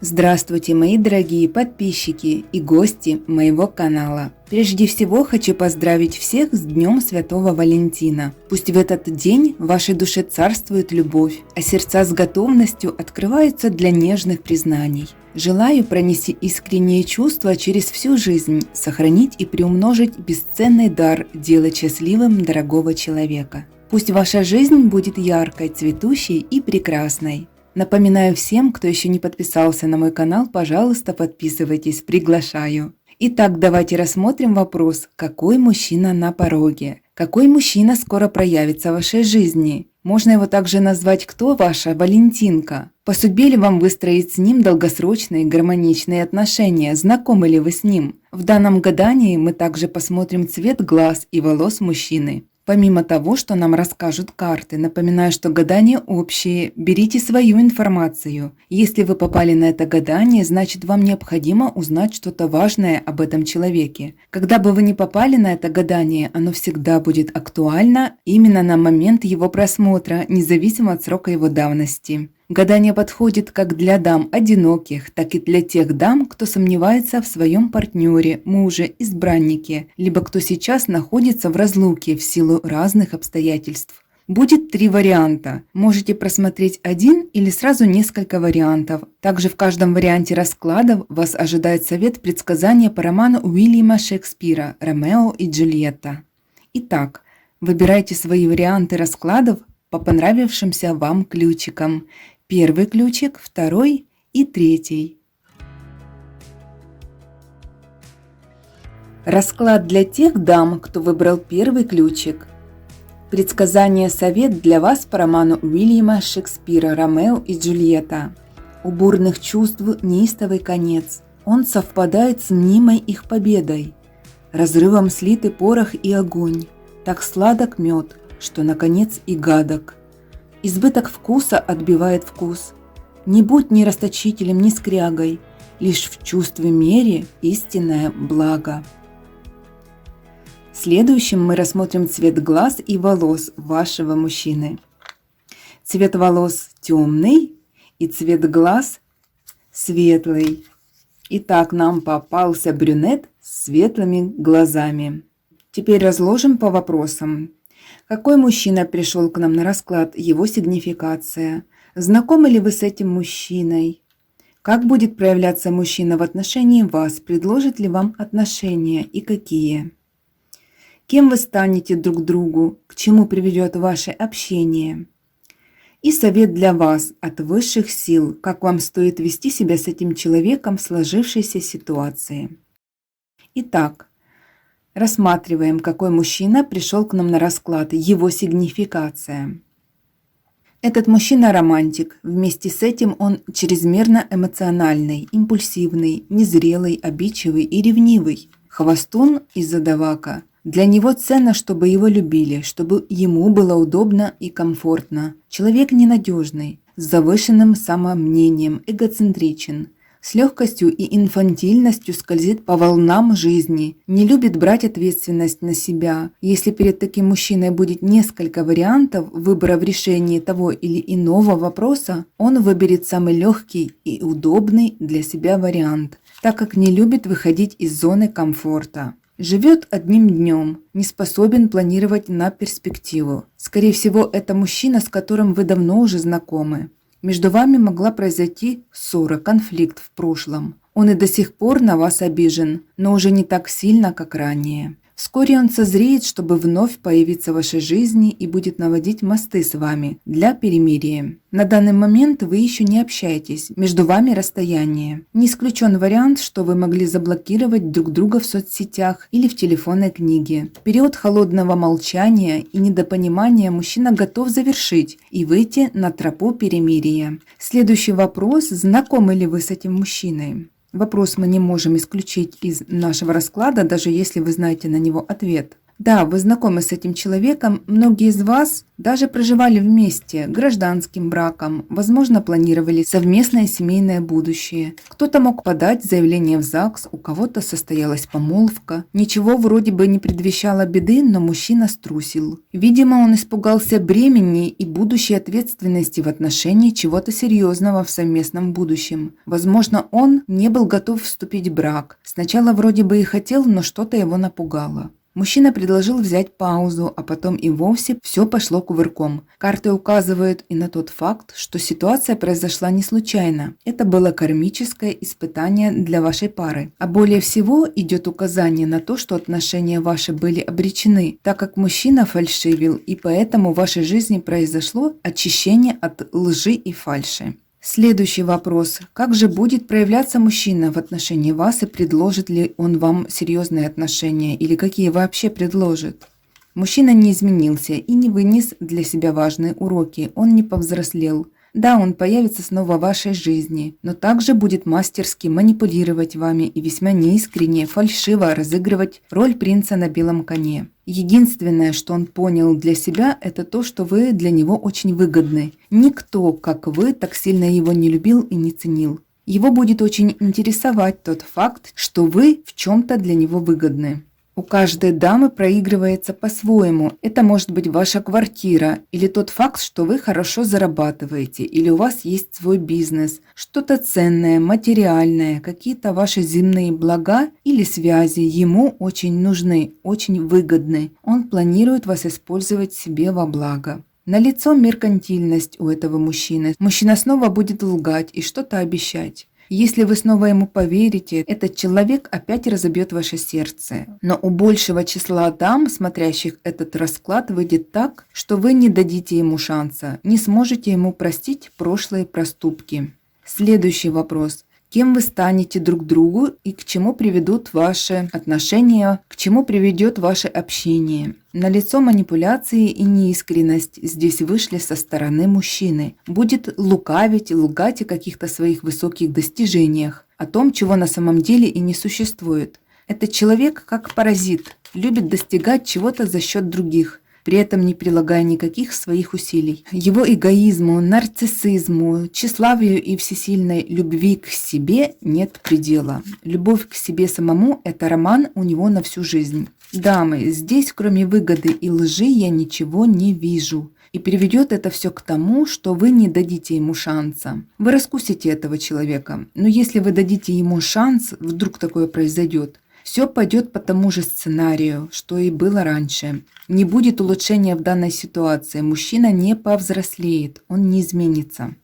Здравствуйте, мои дорогие подписчики и гости моего канала. Прежде всего хочу поздравить всех с Днем Святого Валентина. Пусть в этот день в вашей душе царствует любовь, а сердца с готовностью открываются для нежных признаний. Желаю пронести искренние чувства через всю жизнь, сохранить и приумножить бесценный дар делать счастливым дорогого человека. Пусть ваша жизнь будет яркой, цветущей и прекрасной. Напоминаю всем, кто еще не подписался на мой канал, пожалуйста, подписывайтесь, приглашаю. Итак, давайте рассмотрим вопрос, какой мужчина на пороге? Какой мужчина скоро проявится в вашей жизни? Можно его также назвать «Кто ваша Валентинка?». По судьбе ли вам выстроить с ним долгосрочные гармоничные отношения? Знакомы ли вы с ним? В данном гадании мы также посмотрим цвет глаз и волос мужчины. Помимо того, что нам расскажут карты, напоминаю, что гадания общие, берите свою информацию. Если вы попали на это гадание, значит вам необходимо узнать что-то важное об этом человеке. Когда бы вы не попали на это гадание, оно всегда будет актуально именно на момент его просмотра, независимо от срока его давности. Гадание подходит как для дам одиноких, так и для тех дам, кто сомневается в своем партнере, муже, избраннике, либо кто сейчас находится в разлуке в силу разных обстоятельств. Будет 3 варианта. Можете просмотреть один или сразу несколько вариантов. Также в каждом варианте раскладов вас ожидает совет предсказания по роману Уильяма Шекспира «Ромео и Джульетта». Итак, выбирайте свои варианты раскладов по понравившимся вам ключикам. Первый ключик, второй и третий. Расклад для тех дам, кто выбрал первый ключик. Предсказание-совет для вас по роману Уильяма Шекспира «Ромео и Джульетта». У бурных чувств неистовый конец. Он совпадает с мнимой их победой. Разрывом слиты порох и огонь. Так сладок мед, что наконец и гадок. Избыток вкуса отбивает вкус. Не будь ни расточителем, ни скрягой, лишь в чувстве мере истинное благо. Следующим мы рассмотрим цвет глаз и волос вашего мужчины. Цвет волос темный и цвет глаз светлый. Итак, нам попался брюнет с светлыми глазами. Теперь разложим по вопросам. Какой мужчина пришел к нам на расклад? Его сигнификация. Знакомы ли вы с этим мужчиной? Как будет проявляться мужчина в отношении вас? Предложит ли вам отношения и какие? Кем вы станете друг другу? К чему приведет ваше общение? И совет для вас от высших сил, как вам стоит вести себя с этим человеком в сложившейся ситуации. Итак, рассматриваем, какой мужчина пришел к нам на расклад, его сигнификация. Этот мужчина романтик, вместе с этим он чрезмерно эмоциональный, импульсивный, незрелый, обидчивый и ревнивый, хвастун и задавака. Для него ценно, чтобы его любили, чтобы ему было удобно и комфортно. Человек ненадежный, с завышенным самомнением, эгоцентричен. С легкостью и инфантильностью скользит по волнам жизни, не любит брать ответственность на себя. Если перед таким мужчиной будет несколько вариантов выбора в решении того или иного вопроса, он выберет самый легкий и удобный для себя вариант, так как не любит выходить из зоны комфорта. Живет одним днем, не способен планировать на перспективу. Скорее всего, это мужчина, с которым вы давно уже знакомы. Между вами могла произойти ссора, конфликт в прошлом. Он и до сих пор на вас обижен, но уже не так сильно, как ранее. Вскоре он созреет, чтобы вновь появиться в вашей жизни и будет наводить мосты с вами для перемирия. На данный момент вы еще не общаетесь, между вами расстояние. Не исключен вариант, что вы могли заблокировать друг друга в соцсетях или в телефонной книге. В период холодного молчания и недопонимания мужчина готов завершить и выйти на тропу перемирия. Следующий вопрос: знакомы ли вы с этим мужчиной? Вопрос мы не можем исключить из нашего расклада, даже если вы знаете на него ответ. Да, вы знакомы с этим человеком, многие из вас даже проживали вместе, гражданским браком, возможно, планировали совместное семейное будущее. Кто-то мог подать заявление в ЗАГС, у кого-то состоялась помолвка. Ничего вроде бы не предвещало беды, но мужчина струсил. Видимо, он испугался бремени и будущей ответственности в отношении чего-то серьезного в совместном будущем. Возможно, он не был готов вступить в брак. Сначала вроде бы и хотел, но что-то его напугало. Мужчина предложил взять паузу, а потом и вовсе все пошло кувырком. Карты указывают и на тот факт, что ситуация произошла не случайно. Это было кармическое испытание для вашей пары. А более всего идет указание на то, что отношения ваши были обречены, так как мужчина фальшивил, и поэтому в вашей жизни произошло очищение от лжи и фальши. Следующий вопрос. Как же будет проявляться мужчина в отношении вас и предложит ли он вам серьезные отношения или какие вообще предложит? Мужчина не изменился и не вынес для себя важные уроки, он не повзрослел. Да, он появится снова в вашей жизни, но также будет мастерски манипулировать вами и весьма неискренне, фальшиво разыгрывать роль принца на белом коне. Единственное, что он понял для себя, это то, что вы для него очень выгодны. Никто, как вы, так сильно его не любил и не ценил. Его будет очень интересовать тот факт, что вы в чем-то для него выгодны. У каждой дамы проигрывается по-своему. Это может быть ваша квартира, или тот факт, что вы хорошо зарабатываете, или у вас есть свой бизнес, что-то ценное, материальное, какие-то ваши земные блага или связи ему очень нужны, очень выгодны. Он планирует вас использовать себе во благо. Налицо меркантильность у этого мужчины. Мужчина снова будет лгать и что-то обещать. Если вы снова ему поверите, этот человек опять разобьет ваше сердце. Но у большего числа дам, смотрящих этот расклад, выйдет так, что вы не дадите ему шанса, не сможете ему простить прошлые проступки. Следующий вопрос. Кем вы станете друг другу и к чему приведут ваши отношения, к чему приведет ваше общение? Налицо манипуляции и неискренность здесь вышли со стороны мужчины. Будет лукавить и лгать о каких-то своих высоких достижениях, о том, чего на самом деле и не существует. Этот человек как паразит, любит достигать чего-то за счет других, при этом не прилагая никаких своих усилий. Его эгоизму, нарциссизму, тщеславию и всесильной любви к себе нет предела. Любовь к себе самому – это роман у него на всю жизнь. Дамы, здесь кроме выгоды и лжи я ничего не вижу. И приведет это все к тому, что вы не дадите ему шанса. Вы раскусите этого человека. Но если вы дадите ему шанс, вдруг такое произойдет, все пойдет по тому же сценарию, что и было раньше. Не будет улучшения в данной ситуации. Мужчина не повзрослеет, он не изменится.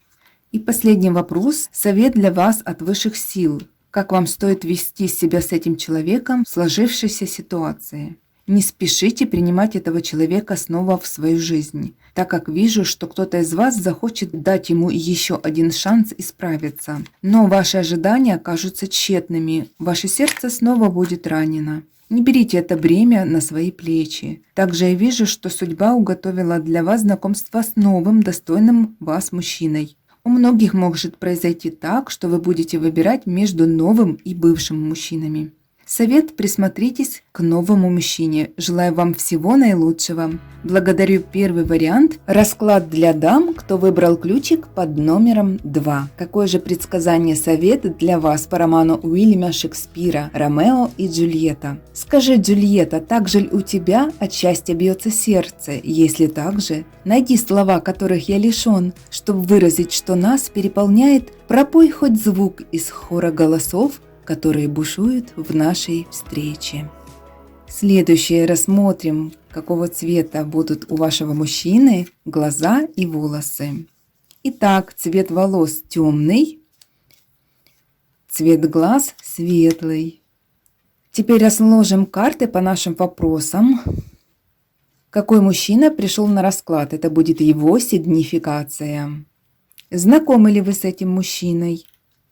И последний вопрос. Совет для вас от высших сил. Как вам стоит вести себя с этим человеком в сложившейся ситуации? Не спешите принимать этого человека снова в свою жизнь, так как вижу, что кто-то из вас захочет дать ему еще один шанс исправиться. Но ваши ожидания окажутся тщетными, ваше сердце снова будет ранено. Не берите это бремя на свои плечи. Также я вижу, что судьба уготовила для вас знакомство с новым, достойным вас мужчиной. У многих может произойти так, что вы будете выбирать между новым и бывшим мужчинами. Совет: присмотритесь к новому мужчине. Желаю вам всего наилучшего. Благодарю первый вариант. Расклад для дам, кто выбрал ключик под номером 2. Какое же предсказание, совет для вас по роману Уильяма Шекспира «Ромео и Джульетта»? Скажи, Джульетта, так же ли у тебя от счастья бьется сердце? Если так же, найди слова, которых я лишен, чтобы выразить, что нас переполняет. Пропой хоть звук из хора голосов, которые бушуют в нашей встрече. Следующее рассмотрим, какого цвета будут у вашего мужчины глаза и волосы. Итак, цвет волос темный, цвет глаз светлый. Теперь разложим карты по нашим вопросам. Какой мужчина пришел на расклад? Это будет его сигнификация. Знакомы ли вы с этим мужчиной?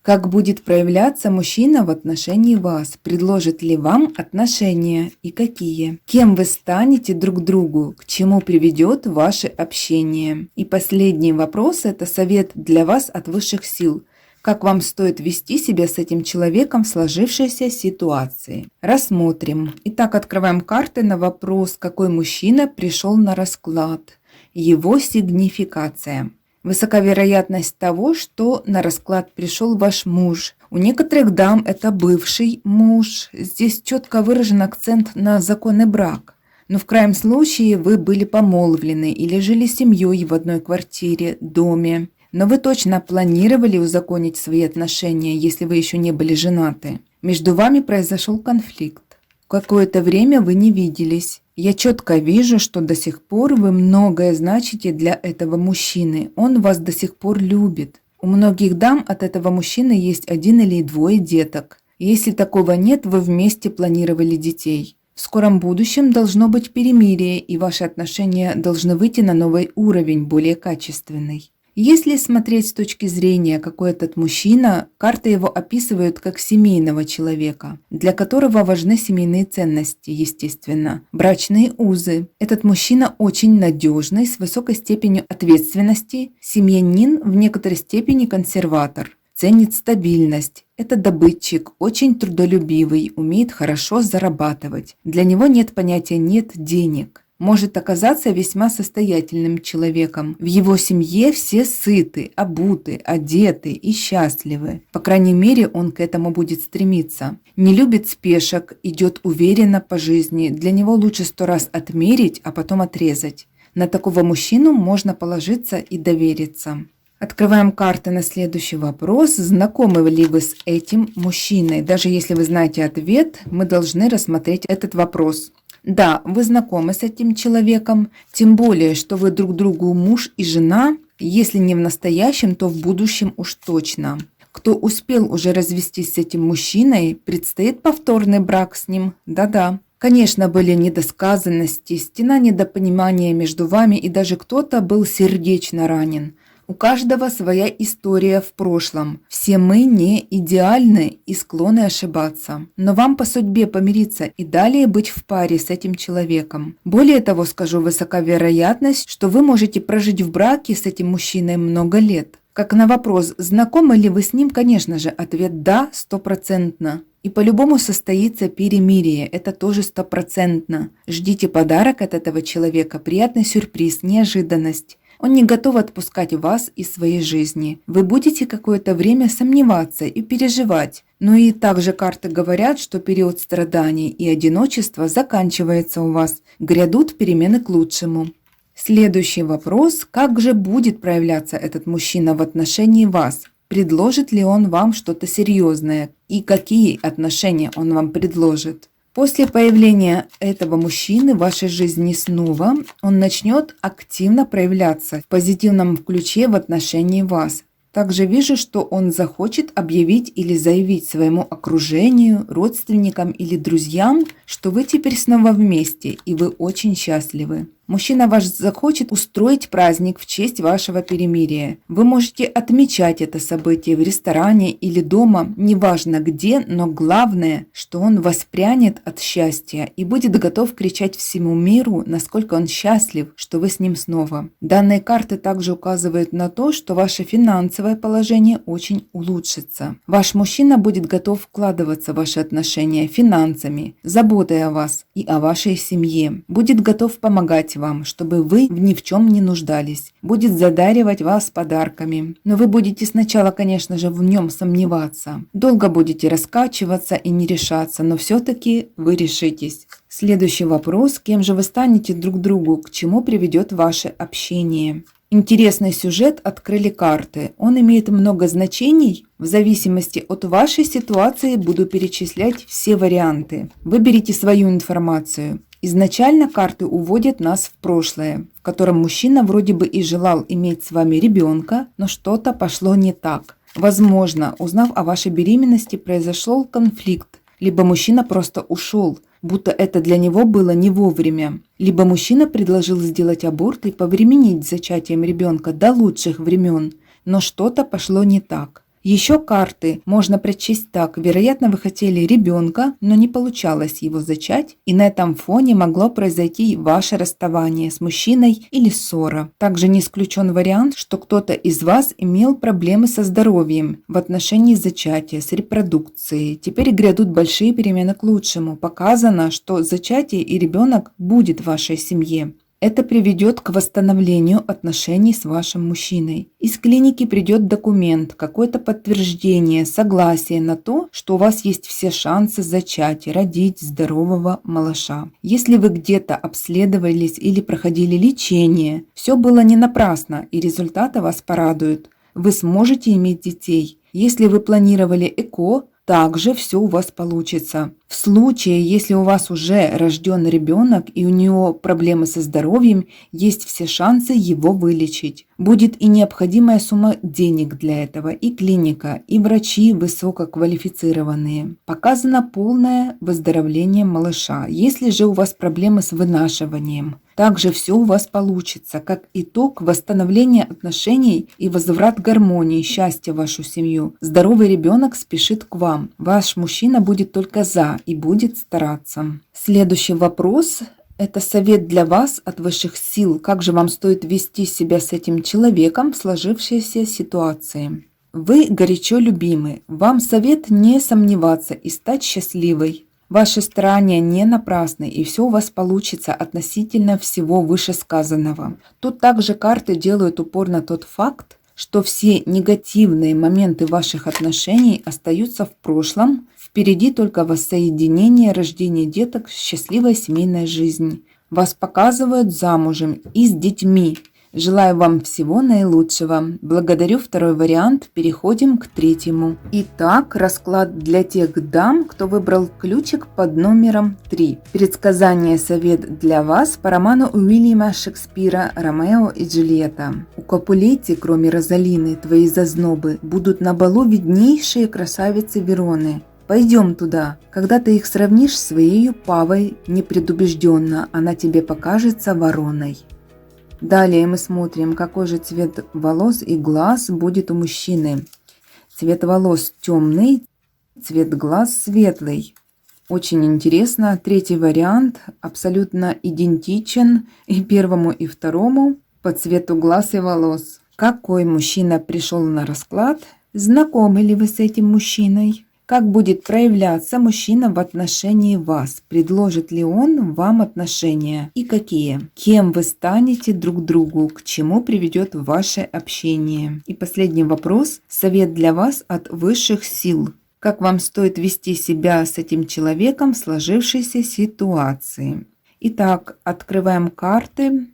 Как будет проявляться мужчина в отношении вас? Предложит ли вам отношения и какие? Кем вы станете друг другу? К чему приведет ваше общение? И последний вопрос – это совет для вас от высших сил. Как вам стоит вести себя с этим человеком в сложившейся ситуации? Рассмотрим. Итак, открываем карты на вопрос, какой мужчина пришел на расклад. Его сигнификация. Высока вероятность того, что на расклад пришел ваш муж. У некоторых дам это бывший муж. Здесь четко выражен акцент на законный брак. Но в крайнем случае вы были помолвлены или жили семьей в одной квартире, доме. Но вы точно планировали узаконить свои отношения, если вы еще не были женаты. Между вами произошел конфликт. Какое-то время вы не виделись. Я четко вижу, что до сих пор вы многое значите для этого мужчины. Он вас до сих пор любит. У многих дам от этого мужчины есть 1 или 2 деток. Если такого нет, вы вместе планировали детей. В скором будущем должно быть перемирие, и ваши отношения должны выйти на новый уровень, более качественный. Если смотреть с точки зрения, какой этот мужчина, карты его описывают как семейного человека, для которого важны семейные ценности, естественно, брачные узы. Этот мужчина очень надежный, с высокой степенью ответственности, семьянин, в некоторой степени консерватор, ценит стабильность. Это добытчик, очень трудолюбивый, умеет хорошо зарабатывать. Для него нет понятия «нет денег». Может оказаться весьма состоятельным человеком. В его семье все сыты, обуты, одеты и счастливы. По крайней мере, он к этому будет стремиться. Не любит спешек, идет уверенно по жизни. Для него лучше 100 раз отмерить, а потом отрезать. На такого мужчину можно положиться и довериться. Открываем карты на следующий вопрос. Знакомы ли вы с этим мужчиной? Даже если вы знаете ответ, мы должны рассмотреть этот вопрос. Да, вы знакомы с этим человеком, тем более, что вы друг другу муж и жена, если не в настоящем, то в будущем уж точно. Кто успел уже развестись с этим мужчиной, предстоит повторный брак с ним, да-да. Конечно, были недосказанности, стена недопонимания между вами, и даже кто-то был сердечно ранен. У каждого своя история в прошлом. Все мы не идеальны и склонны ошибаться. Но вам по судьбе помириться и далее быть в паре с этим человеком. Более того, скажу, высока вероятность, что вы можете прожить в браке с этим мужчиной много лет. Как на вопрос, знакомы ли вы с ним, конечно же, ответ «да» 100%. И по-любому состоится перемирие, это тоже 100%. Ждите подарок от этого человека, приятный сюрприз, неожиданность. Он не готов отпускать вас из своей жизни. Вы будете какое-то время сомневаться и переживать. Но и также карты говорят, что период страданий и одиночества заканчивается у вас. Грядут перемены к лучшему. Следующий вопрос. Как же будет проявляться этот мужчина в отношении вас? Предложит ли он вам что-то серьезное? И какие отношения он вам предложит? После появления этого мужчины в вашей жизни снова он начнет активно проявляться в позитивном ключе в отношении вас. Также вижу, что он захочет объявить или заявить своему окружению, родственникам или друзьям, что вы теперь снова вместе и вы очень счастливы. Мужчина ваш захочет устроить праздник в честь вашего перемирия. Вы можете отмечать это событие в ресторане или дома, неважно где, но главное, что он воспрянет от счастья и будет готов кричать всему миру, насколько он счастлив, что вы с ним снова. Данные карты также указывают на то, что ваше финансовое положение очень улучшится. Ваш мужчина будет готов вкладываться в ваши отношения финансами, заботой о вас и о вашей семье. Будет готов помогать вам, чтобы вы ни в чем не нуждались. Будет задаривать вас подарками. Но вы будете сначала, конечно же, в нем сомневаться. Долго будете раскачиваться и не решаться, но все-таки вы решитесь. Следующий вопрос. Кем же вы станете друг другу? К чему приведет ваше общение? Интересный сюжет открыли карты. Он имеет много значений. В зависимости от вашей ситуации буду перечислять все варианты. Выберите свою информацию. Изначально карты уводят нас в прошлое, в котором мужчина вроде бы и желал иметь с вами ребенка, но что-то пошло не так. Возможно, узнав о вашей беременности, произошел конфликт, либо мужчина просто ушел, будто это для него было не вовремя, либо мужчина предложил сделать аборт и повременить с зачатием ребенка до лучших времен, но что-то пошло не так. Еще карты можно прочесть так. Вероятно, вы хотели ребенка, но не получалось его зачать, и на этом фоне могло произойти ваше расставание с мужчиной или ссора. Также не исключен вариант, что кто-то из вас имел проблемы со здоровьем в отношении зачатия, с репродукцией. Теперь грядут большие перемены к лучшему. Показано, что зачатие и ребенок будет в вашей семье. Это приведет к восстановлению отношений с вашим мужчиной. Из клиники придет документ, какое-то подтверждение, согласие на то, что у вас есть все шансы зачать и родить здорового малыша. Если вы где-то обследовались или проходили лечение, все было не напрасно и результаты вас порадуют. Вы сможете иметь детей. Если вы планировали ЭКО, также все у вас получится. В случае, если у вас уже рожден ребенок и у него проблемы со здоровьем, есть все шансы его вылечить. Будет и необходимая сумма денег для этого, и клиника, и врачи высококвалифицированные. Показано полное выздоровление малыша. Если же у вас проблемы с вынашиванием, также все у вас получится, как итог восстановления отношений и возврат гармонии, счастья в вашу семью. Здоровый ребенок спешит к вам. Ваш мужчина будет только за и будет стараться. Следующий вопрос. Это совет для вас от высших сил. Как же вам стоит вести себя с этим человеком в сложившейся ситуации? Вы горячо любимы. Вам совет не сомневаться и стать счастливой. Ваши старания не напрасны, и все у вас получится относительно всего вышесказанного. Тут также карты делают упор на тот факт, что все негативные моменты ваших отношений остаются в прошлом. Впереди только воссоединение, рождение деток, счастливая семейная жизнь. Вас показывают замужем и с детьми. Желаю вам всего наилучшего. Благодарю. Второй вариант. Переходим к третьему. Итак, расклад для тех дам, кто выбрал ключик под номером 3. Предсказание, совет для вас по роману Уильяма Шекспира «Ромео и Джульетта». У Капулетти, кроме Розалины, твои зазнобы, будут на балу виднейшие красавицы Вероны. Пойдем туда. Когда ты их сравнишь с своей Павой непредубежденно, она тебе покажется вороной. Далее мы смотрим, какой же цвет волос и глаз будет у мужчины. Цвет волос темный, цвет глаз светлый. Очень интересно. Третий вариант абсолютно идентичен и первому, и второму по цвету глаз и волос. Какой мужчина пришел на расклад? Знакомы ли вы с этим мужчиной? Как будет проявляться мужчина в отношении вас? Предложит ли он вам отношения? И какие? Кем вы станете друг другу? К чему приведет ваше общение? И последний вопрос. Совет для вас от высших сил. Как вам стоит вести себя с этим человеком в сложившейся ситуации? Итак, открываем карты.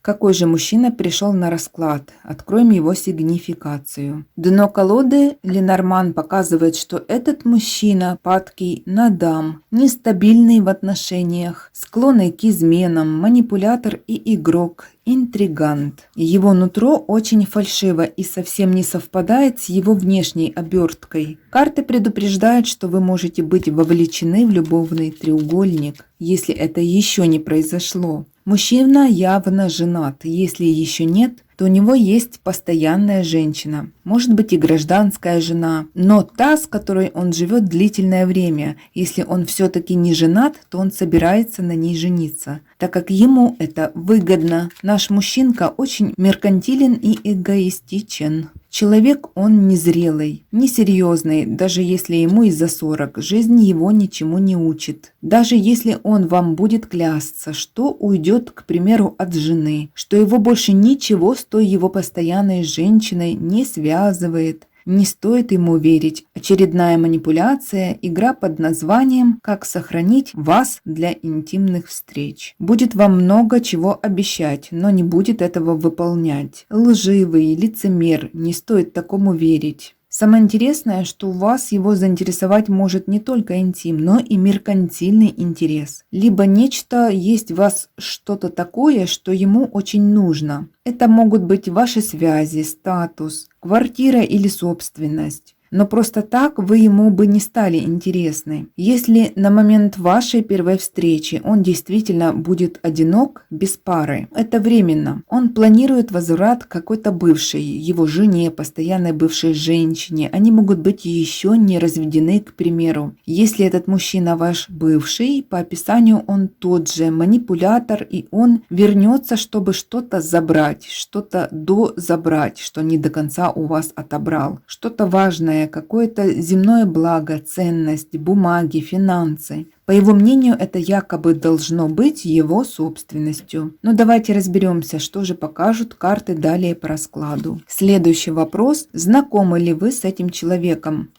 Какой же мужчина пришел на расклад? Откроем его сигнификацию. Дно колоды Ленорман показывает, что этот мужчина падкий на дам, нестабильный в отношениях, склонный к изменам, манипулятор и игрок, интригант. Его нутро очень фальшиво и совсем не совпадает с его внешней оберткой. Карты предупреждают, что вы можете быть вовлечены в любовный треугольник, если это еще не произошло. Мужчина явно женат. Если еще нет, то у него есть постоянная женщина. Может быть и гражданская жена, но та, с которой он живет длительное время. Если он все-таки не женат, то он собирается на ней жениться, так как ему это выгодно. Наш мужчинка очень меркантилен и эгоистичен. Человек он незрелый, несерьезный, даже если ему и за 40, жизнь его ничему не учит. Даже если он вам будет клясться, что уйдет, к примеру, от жены, что его больше ничего с той его постоянной женщиной не связывает. Не стоит ему верить. Очередная манипуляция, игра под названием «Как сохранить вас для интимных встреч». Будет вам много чего обещать, но не будет этого выполнять. Лживый, лицемер, не стоит такому верить. Самое интересное, что вас его заинтересовать может не только интим, но и меркантильный интерес. Либо нечто есть в вас что-то такое, что ему очень нужно. Это могут быть ваши связи, статус, квартира или собственность. но просто так вы ему бы не стали интересны. Если на момент вашей первой встречи он действительно будет одинок, без пары, это временно. Он планирует возврат к какой-то бывшей, его жене, постоянной бывшей женщине. Они могут быть еще не разведены, к примеру. Если этот мужчина ваш бывший, по описанию он тот же манипулятор, и он вернется, чтобы что-то забрать, что-то дозабрать, что не до конца у вас отобрал. Что-то важное, какое-то земное благо, ценность, бумаги, финансы. По его мнению, это якобы должно быть его собственностью. Но давайте разберемся, что же покажут карты далее по раскладу. Следующий вопрос. Знакомы ли вы с этим человеком?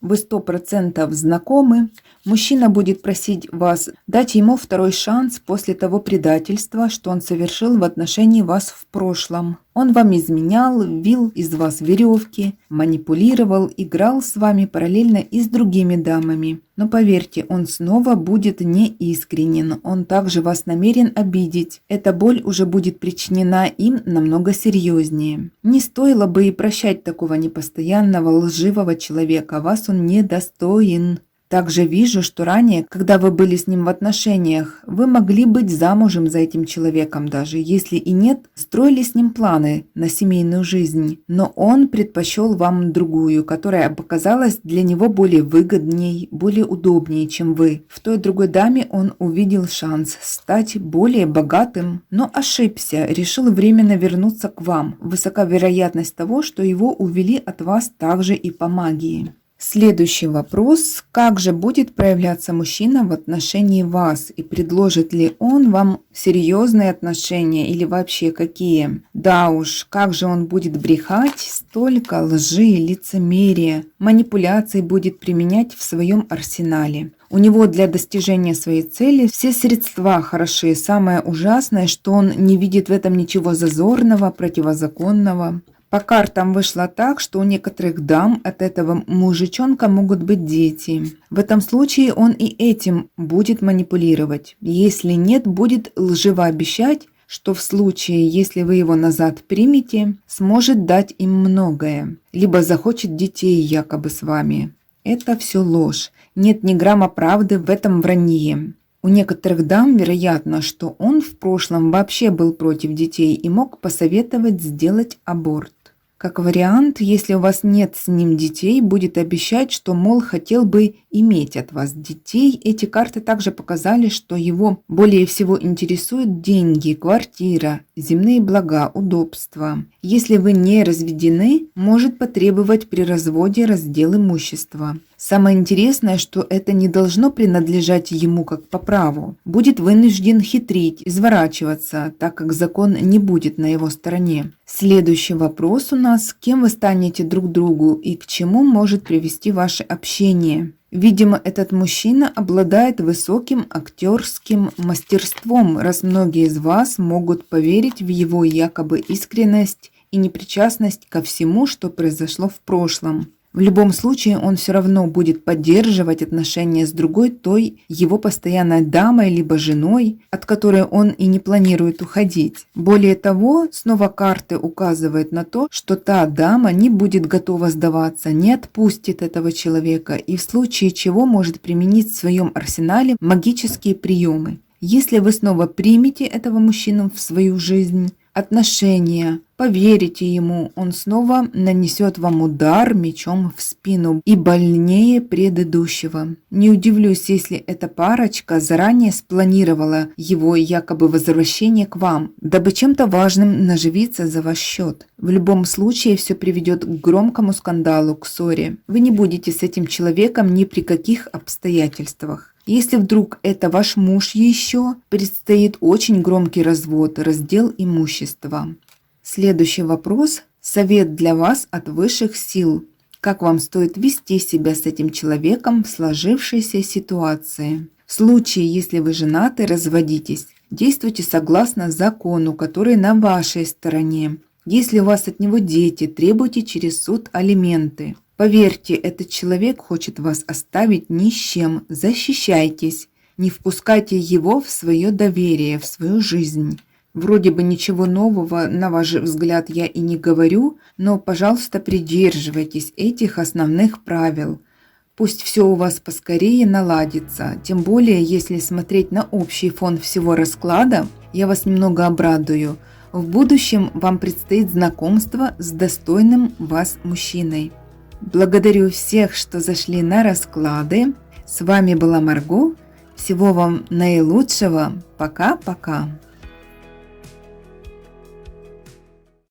Вы 100% знакомы. Мужчина будет просить вас дать ему второй шанс после того предательства, что он совершил в отношении вас в прошлом. Он вам изменял, вил из вас веревки, манипулировал, играл с вами параллельно и с другими дамами. Но поверьте, он снова будет неискренен, он также вас намерен обидеть. Эта боль уже будет причинена им намного серьезнее. Не стоило бы и прощать такого непостоянного, лживого человека, вас он недостоин. Также вижу, что ранее, когда вы были с ним в отношениях, вы могли быть замужем за этим человеком даже. Если и нет, строили с ним планы на семейную жизнь. Но он предпочел вам другую, которая показалась для него более выгодней, более удобнее, чем вы. В той другой даме он увидел шанс стать более богатым, но ошибся, решил временно вернуться к вам. Высока вероятность того, что его увели от вас также и по магии. Следующий вопрос. Как же будет проявляться мужчина в отношении вас? И предложит ли он вам серьезные отношения или вообще какие? Да уж, как же он будет брехать? Столько лжи, лицемерия, манипуляций будет применять в своем арсенале. У него для достижения своей цели все средства хороши. Самое ужасное, что он не видит в этом ничего зазорного, противозаконного. По картам вышло так, что у некоторых дам от этого мужичонка могут быть дети. В этом случае он и этим будет манипулировать. Если нет, будет лживо обещать, что в случае, если вы его назад примете, сможет дать им многое. Либо захочет детей якобы с вами. Это все ложь. Нет ни грамма правды в этом вранье. У некоторых дам вероятно, что он в прошлом вообще был против детей и мог посоветовать сделать аборт. Как вариант, если у вас нет с ним детей, будет обещать, что, мол, хотел бы иметь от вас детей. Эти карты также показали, что его более всего интересуют деньги, квартира, земные блага, удобства. Если вы не разведены, может потребовать при разводе раздел имущества. Самое интересное, что это не должно принадлежать ему как по праву. Будет вынужден хитрить, изворачиваться, так как закон не будет на его стороне. Следующий вопрос у нас. Кем вы станете друг другу и к чему может привести ваше общение? Видимо, этот мужчина обладает высоким актерским мастерством, раз многие из вас могут поверить в его якобы искренность и непричастность ко всему, что произошло в прошлом. В любом случае он все равно будет поддерживать отношения с другой, той его постоянной дамой либо женой, от которой он и не планирует уходить. Более того, снова карты указывают на то, что та дама не будет готова сдаваться, не отпустит этого человека и в случае чего может применить в своем арсенале магические приемы. Если вы снова примете этого мужчину в свою жизнь, отношения, поверите ему, он снова нанесет вам удар мечом в спину и больнее предыдущего. Не удивлюсь, если эта парочка заранее спланировала его якобы возвращение к вам, дабы чем-то важным наживиться за ваш счет. В любом случае все приведет к громкому скандалу, к ссоре. Вы не будете с этим человеком ни при каких обстоятельствах. Если вдруг это ваш муж еще, предстоит очень громкий развод, раздел имущества. Следующий вопрос. Совет для вас от высших сил. Как вам стоит вести себя с этим человеком в сложившейся ситуации? В случае, если вы женаты, разводитесь, действуйте согласно закону, который на вашей стороне. Если у вас от него дети, требуйте через суд алименты. Поверьте, этот человек хочет вас оставить ни с чем. Защищайтесь. Не впускайте его в свое доверие, в свою жизнь. Вроде бы ничего нового, на ваш взгляд, я и не говорю, но, пожалуйста, придерживайтесь этих основных правил. Пусть все у вас поскорее наладится, тем более, если смотреть на общий фон всего расклада, я вас немного обрадую. В будущем вам предстоит знакомство с достойным вас мужчиной. Благодарю всех, что зашли на расклады. С вами была Марго. Всего вам наилучшего. Пока-пока.